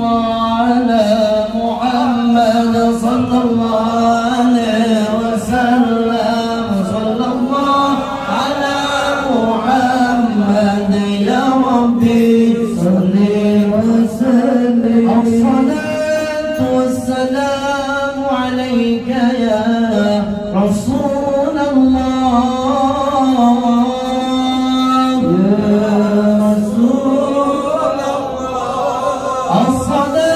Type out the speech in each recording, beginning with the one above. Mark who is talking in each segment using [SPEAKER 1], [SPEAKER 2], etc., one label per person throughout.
[SPEAKER 1] وعلى محمد صلى الله عليه وسلم صلى الله على محمد يا ربي صل وسلم الصلاة والسلام عليك يا رسول الله يا رسول الله الصلاة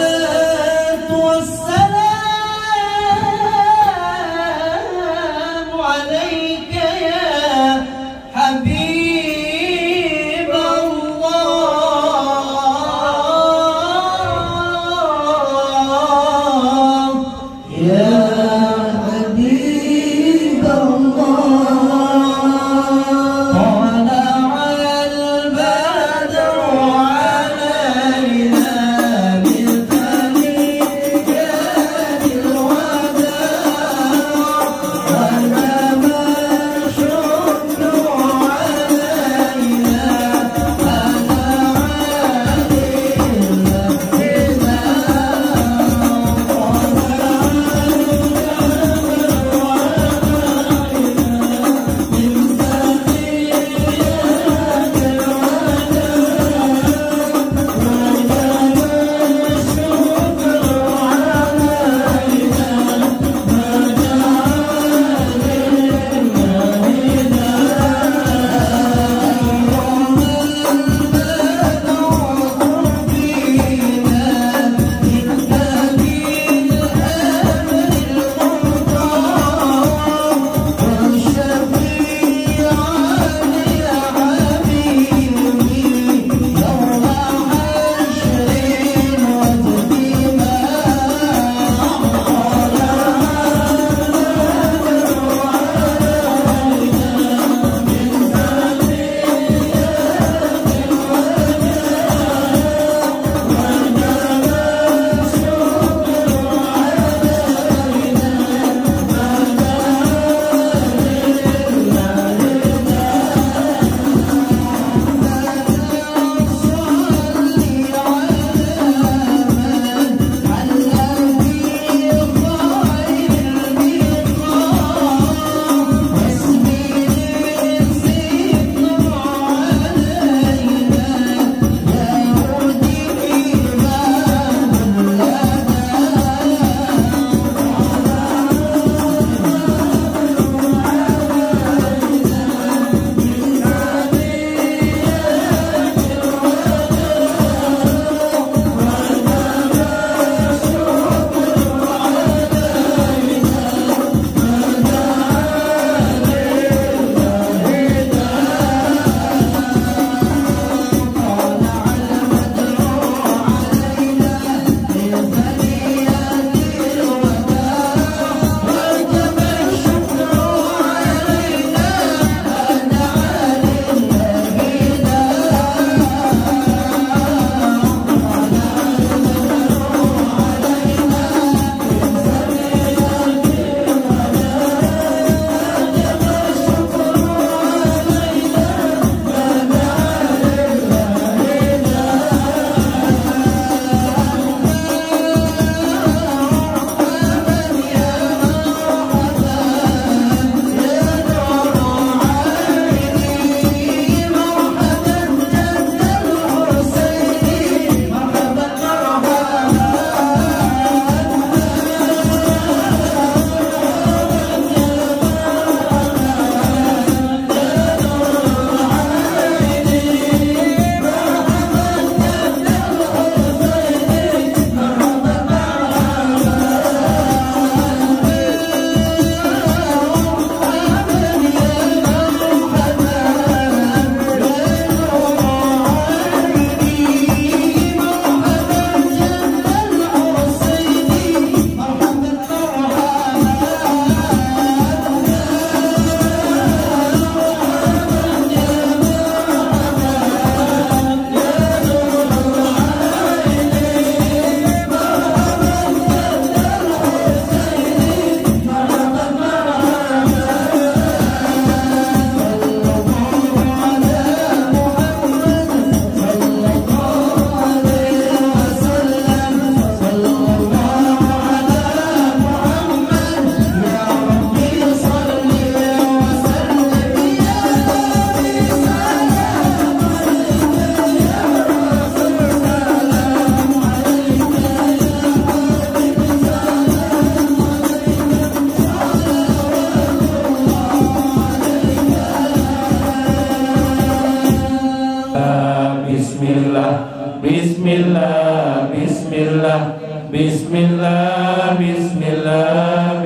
[SPEAKER 2] Bismillah, Bismillah, Bismillah,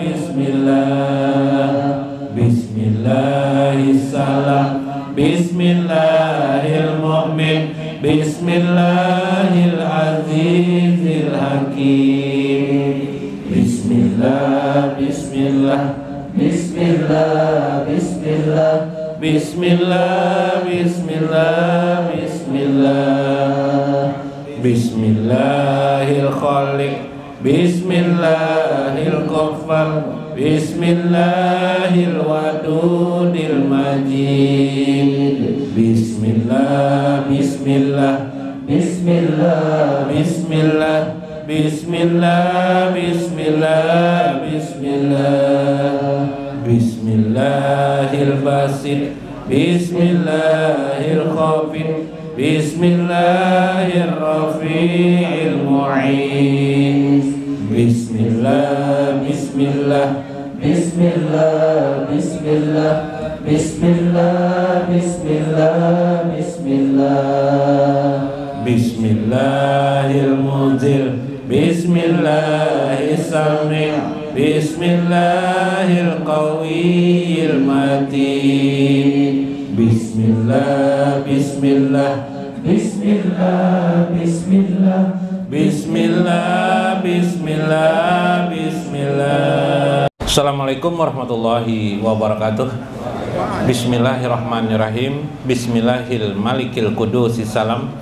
[SPEAKER 2] Bismillah, Bismillahirrahmanirrahim, Bismillahirrahmanirrahim, Bismillahirrahmanirrahim, Bismillah, Bismillah, Bismillah, Bismillah, Bismillah, Bismillah, Bismillah, Bismillahil-Khaliq, Bismillahil-Ghaffar, Bismillahil-Wadudil-Majid, Bismillah, Bismillah, Bismillah, Bismillah, Bismillah, Bismillah, Bismillah, Bismillahil-Basit, Bismillahil-Khafid, Bismillahirrafi'il mu'in, Bismillah, Bismillah, Bismillah, Bismillah, Bismillah, Bismillah, Bismillah, Bismillahil-Muzil, Bismillahis-Sami', Bismillahil-Qawiyyil Matin, Bismillah, Bismillah, Bismillah, Bismillah, Bismillah, Bismillah, Bismillah. Assalamualaikum warahmatullahi wabarakatuh. Bismillahirrahmanirrahim. Bismillahil malikil qudusis salam.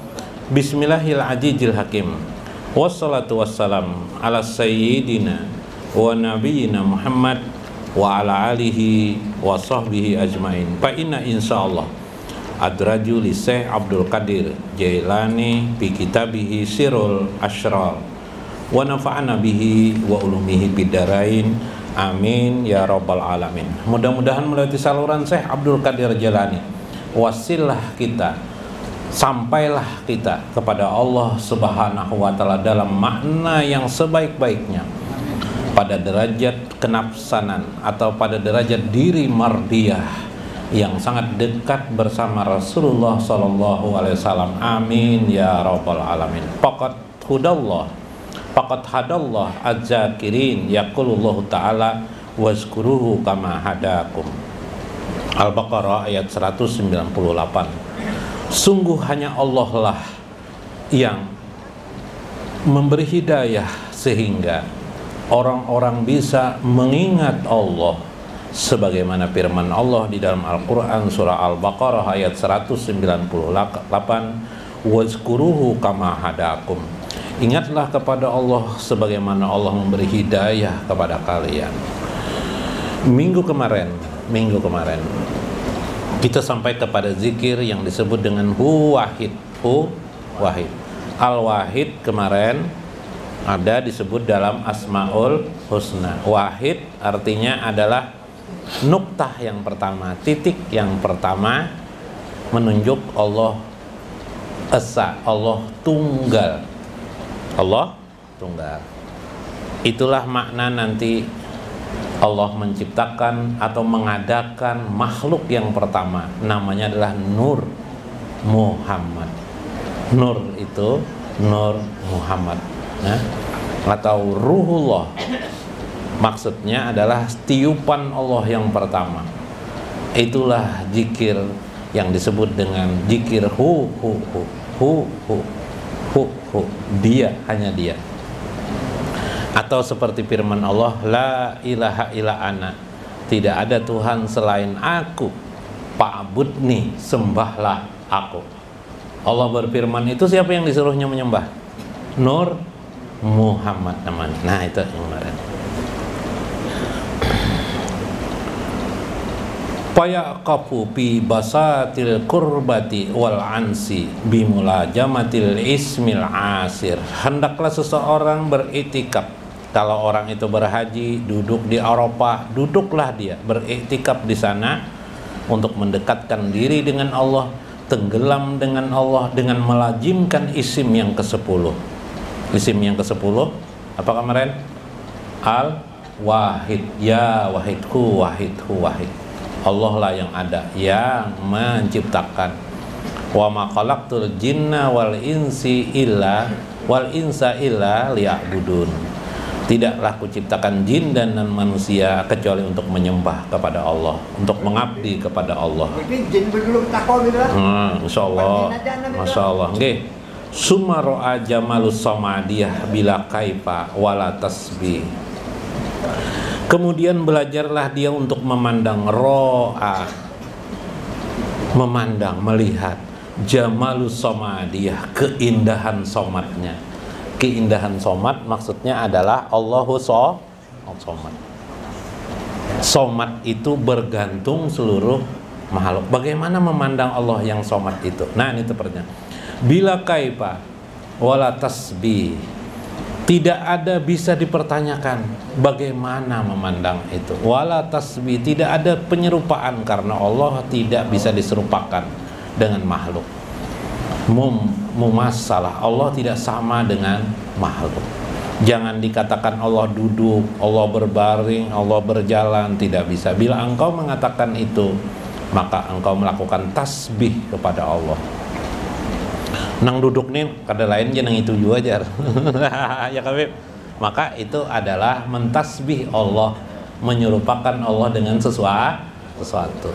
[SPEAKER 2] Bismillahil ajijil hakim. Wassalatu wassalam ala sayyidina wa nabiyyina Muhammad wa ala alihi wa sahbihi ajmain. Fa inna insyaallah adraju li Syekh Abdul Qadir Jailani bi kitabihi Sirrul Asrar wa nafa'ana bihi wa ulumihi bidarain. Amin ya rabbal alamin. Mudah-mudahan melalui saluran Syekh Abdul Qadir Jailani wasilah kita, sampailah kita kepada Allah Subhanahu wa taala dalam makna yang sebaik-baiknya, pada derajat kenafsanan atau pada derajat diri mardiyah yang sangat dekat bersama Rasulullah sallallahu alaihi wasallam. Amin ya rabbal alamin. Faqad hudallah, faqad hadallah az-zakirin, yaqulullahu ta'ala wazkuruhu kama hadakum. Al-Baqarah ayat 198. Sungguh hanya Allah lah yang memberi hidayah sehingga orang-orang bisa mengingat Allah, sebagaimana firman Allah di dalam Al-Quran surah Al-Baqarah ayat 198, wazkuruhu kama hadakum. Ingatlah kepada Allah sebagaimana Allah memberi hidayah kepada kalian. Minggu kemarin kita sampai kepada zikir yang disebut dengan Hu Wahid. Hu Wahid. Al-Wahid kemarin ada disebut dalam Asmaul Husna. Wahid artinya adalah nuktah yang pertama, titik yang pertama menunjuk Allah Esa, Allah tunggal. Allah tunggal. Itulah makna nanti Allah menciptakan atau mengadakan makhluk yang pertama, namanya adalah Nur Muhammad. Nur itu Nur Muhammad, nah, atau Ruhullah. Maksudnya adalah tiupan Allah yang pertama. Itulah zikir yang disebut dengan zikir hu hu hu hu hu hu hu, dia, hanya dia. Atau seperti firman Allah, la ilaha illa ana, tidak ada Tuhan selain aku, fa'budni, sembahlah aku. Allah berfirman, itu siapa yang disuruhnya menyembah? Nur Muhammad namanya. Nah, itu yang kemarin. Fayaqafu fi basatil kurbati wal ansi bimulajamatil ismil asir. Hendaklah seseorang beriktikaf. Kalau orang itu berhaji, duduk di Arafah, duduklah dia beriktikaf di sana untuk mendekatkan diri dengan Allah, tenggelam dengan Allah dengan melazimkan isim yang ke-10. Isim yang ke-10 apa kemarin? Al-Wahid. Ya Wahid, Hu Wahid, Hu Wahid. Allah lah yang ada, yang menciptakan. Wa ma khalaqtul jinna wal insa illa liya'budun. Tidaklah kuciptakan jin dan manusia kecuali untuk menyembah kepada Allah, untuk mengabdi kepada Allah. Insyaallah, masyaallah. Nggih. Summa ra'a jamalus samadiyah bila kaifa wala tasbih. Kemudian belajarlah dia untuk memandang ro'a, memandang, melihat jamalus samadiyah, keindahan somatnya. Keindahan somat maksudnya adalah Allahu Somad. Somat itu bergantung seluruh makhluk. Bagaimana memandang Allah yang somat itu? Nah, ini pertanyaan. Bila kaifa wala tasbih, tidak ada bisa dipertanyakan bagaimana memandang itu. Wala tasbih, tidak ada penyerupaan karena Allah tidak bisa diserupakan dengan makhluk. Mumasalah, Allah tidak sama dengan makhluk. Jangan dikatakan Allah duduk, Allah berbaring, Allah berjalan, tidak bisa. Bila engkau mengatakan itu, maka engkau melakukan tasbih kepada Allah. Nang duduk nih, kada lain jeneng itu juga aja. Ya Habib. Maka itu adalah mentasbih Allah, menyerupakan Allah dengan sesuatu.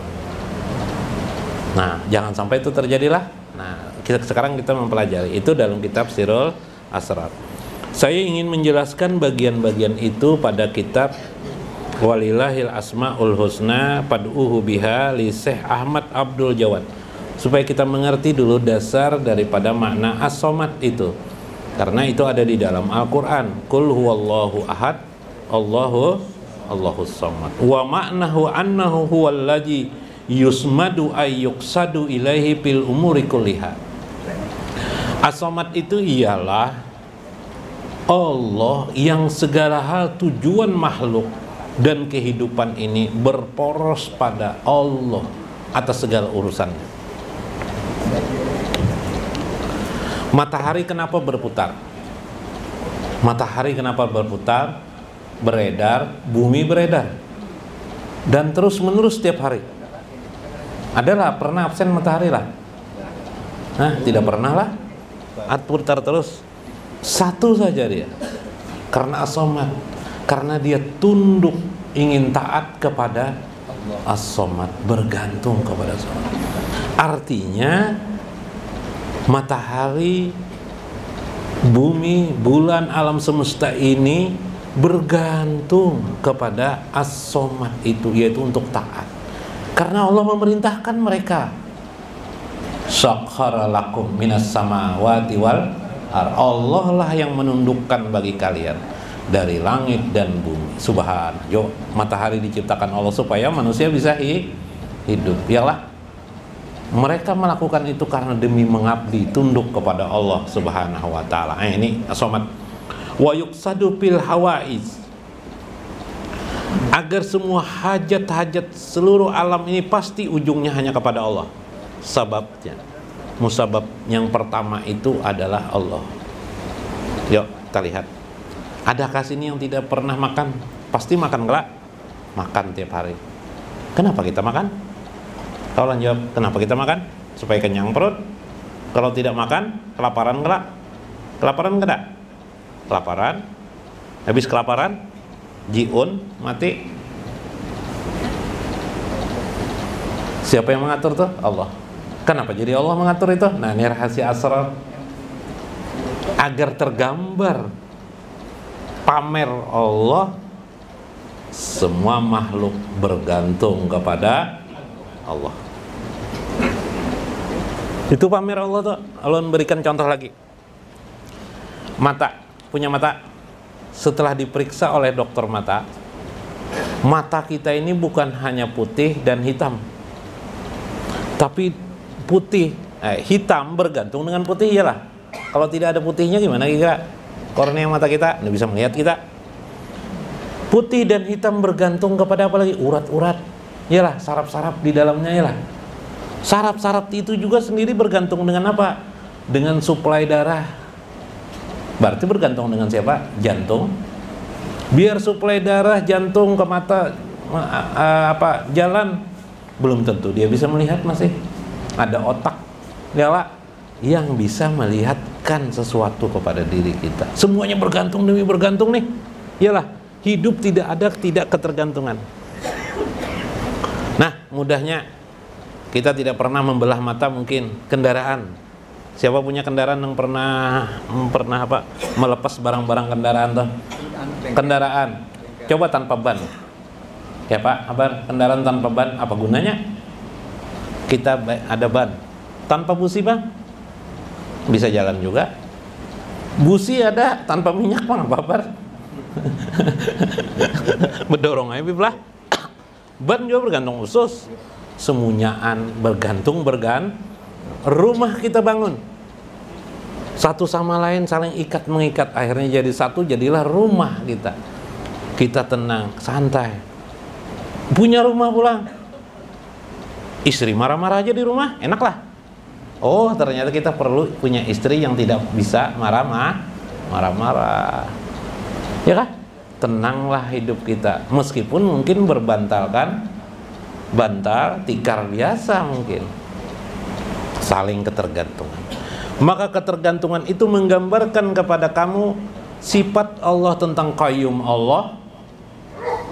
[SPEAKER 2] Nah, jangan sampai itu terjadilah. Nah, sekarang kita mempelajari itu dalam kitab Sirul Asrar. Saya ingin menjelaskan bagian-bagian itu pada kitab Walillahil Asmaul Husna Fad'uhu biha li Syekh Ahmad Abdul Jawad, supaya kita mengerti dulu dasar daripada makna as-somad itu, karena itu ada di dalam Al-Quran. Qul huwallahu ahad Allahus somad. Wa ma'nahu annahu huwallazi yusmadu ayyuksadu ilaihi fil umuri kulliha. As-somad itu ialah Allah yang segala hal tujuan makhluk dan kehidupan ini berporos pada Allah atas segala urusannya. Matahari kenapa berputar? Matahari kenapa berputar? Beredar, bumi beredar, dan terus menerus setiap hari. Adalah pernah absen matahari lah? Nah, tidak pernah lah. Putar terus. Satu saja dia, karena as-somad, karena dia tunduk ingin taat kepada as-somad, bergantung kepada as-somad. Artinya matahari, bumi, bulan, alam semesta ini bergantung kepada as-somad itu, yaitu untuk taat. Karena Allah memerintahkan mereka. Sakhkhara lakum minas samawati wal, Allah lah yang menundukkan bagi kalian dari langit dan bumi. Subhanallah. Matahari diciptakan Allah supaya manusia bisa hidup. Yalah, mereka melakukan itu karena demi mengabdi, tunduk kepada Allah Subhanahu wa taala. Ini as-somad. Wa yuqsadu fil hawaiz, agar semua hajat-hajat seluruh alam ini pasti ujungnya hanya kepada Allah. Sababnya, musabab yang pertama itu adalah Allah. Yuk kita lihat. Adakah sini yang tidak pernah makan? Pasti makan enggak? Makan tiap hari. Kenapa kita makan? Kalau jawab, kenapa kita makan? Supaya kenyang perut. Kalau tidak makan, kelaparan enggak? Kelaparan enggak? Kelaparan. Habis kelaparan, jiun mati. Siapa yang mengatur tuh? Allah. Kenapa jadi Allah mengatur itu? Nah, ini rahasia asrar. Agar tergambar pamer Allah, semua makhluk bergantung kepada Allah. Itu pamer Allah tuh. Allah memberikan contoh lagi. Mata, punya mata. Setelah diperiksa oleh dokter mata, mata kita ini bukan hanya putih dan hitam, tapi putih, hitam bergantung dengan putih, iyalah. Kalau tidak ada putihnya gimana kira? Kornea mata kita nggak bisa melihat kita. Putih dan hitam bergantung kepada apa lagi? Urat-urat, iyalah, saraf-saraf di dalamnya, iyalah. Saraf-saraf itu juga sendiri bergantung dengan apa? Dengan suplai darah. Berarti bergantung dengan siapa? Jantung. Biar suplai darah jantung ke mata jalan, belum tentu dia bisa melihat masih. Ada otak, Dialah yang bisa melihatkan sesuatu kepada diri kita. Semuanya bergantung demi bergantung nih. Iyalah, hidup tidak ada tidak ketergantungan. Nah, mudahnya kita tidak pernah membelah mata mungkin kendaraan. Siapa punya kendaraan yang pernah apa? Melepas barang-barang kendaraan tuh? Kendaraan. Coba tanpa ban. Ya Pak, apa kendaraan tanpa ban apa gunanya? Kita ada ban. Tanpa busi Bang, bisa jalan juga. Busi ada tanpa minyak Bang, apa? Berdorong aja belah. Ban juga bergantung usus. Semunyaan bergantung rumah kita bangun. Satu sama lain saling ikat mengikat, akhirnya jadi satu, jadilah rumah kita. Kita tenang, santai. Punya rumah pulang. Istri marah-marah aja di rumah, enak lah. Oh, ternyata kita perlu punya istri yang tidak bisa marah-marah. Ya kan? Tenanglah hidup kita. Meskipun mungkin berbantalkan bantal tikar biasa mungkin. Saling ketergantungan. Maka ketergantungan itu menggambarkan kepada kamu sifat Allah tentang qayyum Allah.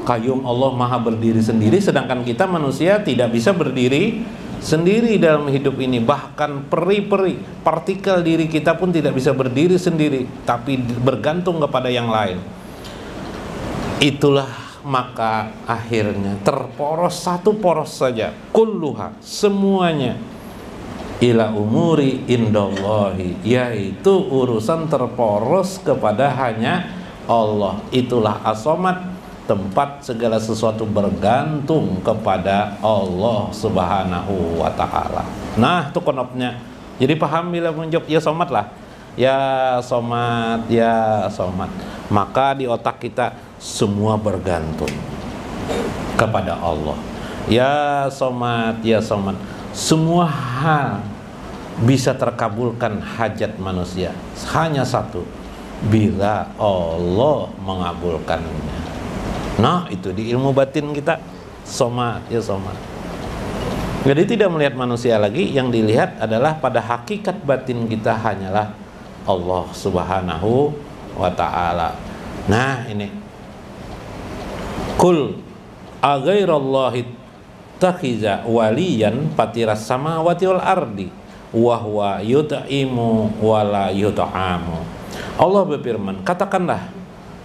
[SPEAKER 2] Qayyum Allah maha berdiri sendiri, sedangkan kita manusia tidak bisa berdiri sendiri dalam hidup ini. Bahkan peri-peri partikel diri kita pun tidak bisa berdiri sendiri, tapi bergantung kepada yang lain. Itulah maka akhirnya terporos satu poros saja, kulluha, semuanya, ila umuri indallahi, yaitu urusan terporos kepada hanya Allah. Itulah as-samad, tempat segala sesuatu bergantung kepada Allah Subhanahu wa ta'ala. Nah, itu konopnya. Jadi paham bila menjawab ya somad lah. Ya somad, ya somad. Maka di otak kita semua bergantung kepada Allah. Ya somad, ya somad. Semua hal bisa terkabulkan hajat manusia. Hanya satu, bila Allah mengabulkannya. Nah, itu di ilmu batin kita, somad, ya somad. Jadi tidak melihat manusia lagi, yang dilihat adalah pada hakikat batin kita hanyalah Allah Subhanahu wa ta'ala. Nah, ini kul aghairallahi takhiza waliyan patiras samawati wal ardi wa huwa yut'imu wa la yut'amu. Allah berfirman, katakanlah,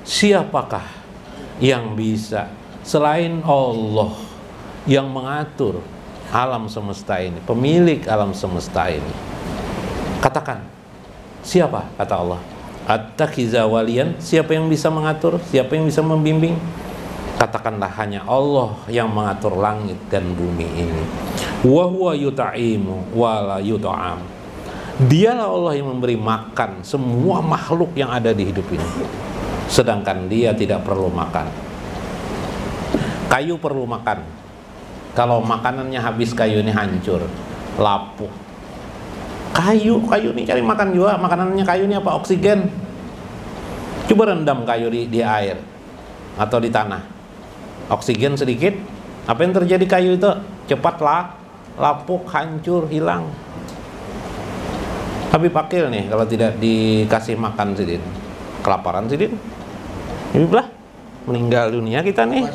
[SPEAKER 2] siapakah yang bisa selain Allah yang mengatur alam semesta ini, pemilik alam semesta ini? Katakan, siapa? Kata Allah, at-takhiza waliyan, siapa yang bisa mengatur, siapa yang bisa membimbing? Katakanlah, hanya Allah yang mengatur langit dan bumi ini. Wa huwa yut'imu wa la yut'am. Dialah Allah yang memberi makan semua makhluk yang ada di hidup ini, sedangkan dia tidak perlu makan. Kayu perlu makan. Kalau makanannya habis, kayu ini hancur, lapuk. Kayu ini cari makan juga. Makanannya kayu ini apa? Oksigen. Coba rendam kayu di air atau di tanah, oksigen sedikit, apa yang terjadi? Kayu itu cepatlah lapuk, hancur, hilang. Habib Akil nih, kalau tidak dikasih makan sedikit, kelaparan sedikit, lah meninggal dunia kita nih.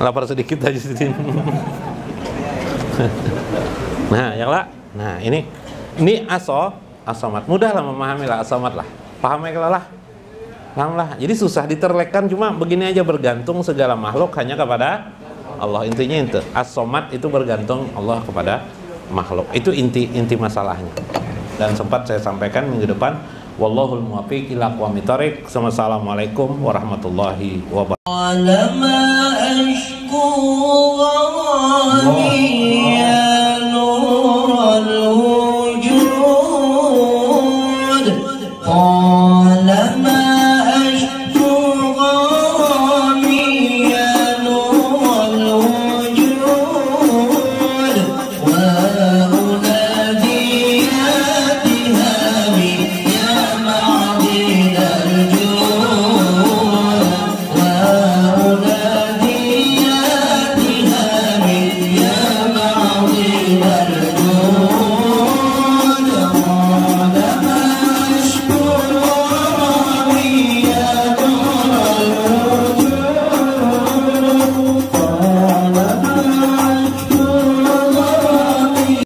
[SPEAKER 2] Lapar sedikit aja sedikit. Nah, yang lah. Nah, ini as-samad. Mudah lah memahami lah as-samad lah. Paham ya lah. Paham lah. Jadi susah diterlekan, cuma begini aja, bergantung segala makhluk hanya kepada Allah. Intinya itu. As-samad itu bergantung Allah kepada makhluk. Itu inti masalahnya. Dan sempat saya sampaikan minggu depan. Wallahul muwaffiq ila aqwamit thoriq. Wassalamualaikum warahmatullahi wabarakatuh.